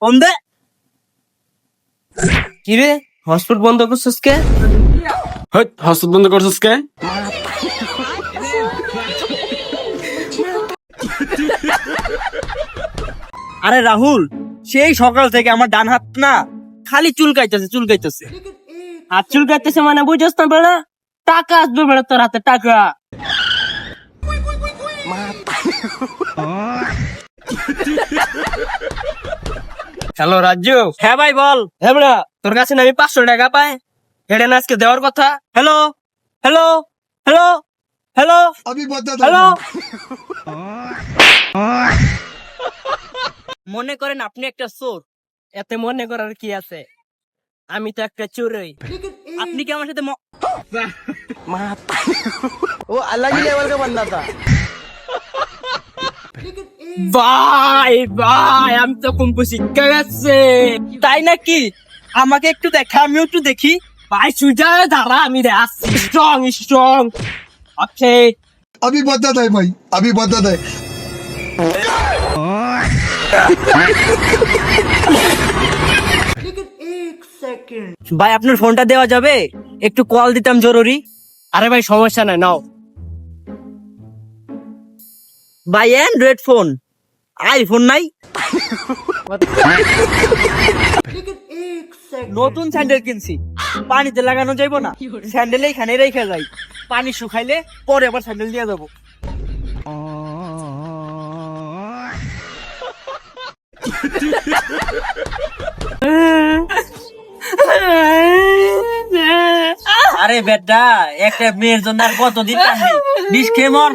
Phone দে। কিরে hotspot বন্ধ করছিস কে? হটস্পট বন্ধ করছিস কে? আরে রাহুল, সেই সকাল থেকে আমার ডান হাত না খালি চুলকাইতেছে। হাত চুলকাইতেছে মানে বুঝছ না বেড়া? টাকা আসবে বেড়া তোর হাতে, টাকা। হ্যালো রাজু। হ্যাঁ ভাই বল। হ্যাঁ বেড়া, তোর কাছে না আমি 500 টাকা পাই, এটা না আজকে দেওয়ার কথা। Hello hello hello hello hello. মনে করেন আপনি একটা চোর, এতে মনে করার কি আছে? আমি তো একটা চোরই। আপনি কি আমার সাথে वो अलग ही लेवल का बंदा था। ভাই ভাই, আমি তো কুম্পু শিক্ষা গেছে। তাই নাকি? আমাকে একটু দেখা, আমিও একটু দেখি। ভাই সুজা দাঁড়া, আমি রে আসছি। Strong strong. ওকে। अभी बदत है भाई, अभी बदत है। ভাই আপনার ফোনটা দেওয়া যাবে? একটু কল দিতাম জরুরি। আরে ভাই সমস্যা নাই, নাও। ভাই অ্যান্ড্রয়েড ফোন, আইফোন নাই। নতুন স্যান্ডেল কিনছি, পানিতে লাগানো যাইবো না, স্যান্ডেল এইখানে রেখে যাই, পানি শুকাইলে পরে আবার স্যান্ডেল দিয়ে যাবো। আরে বেটা, একটা মেয়ের জন্য আর কতদিন কাঁদবি? বিষ খেয়ে মর।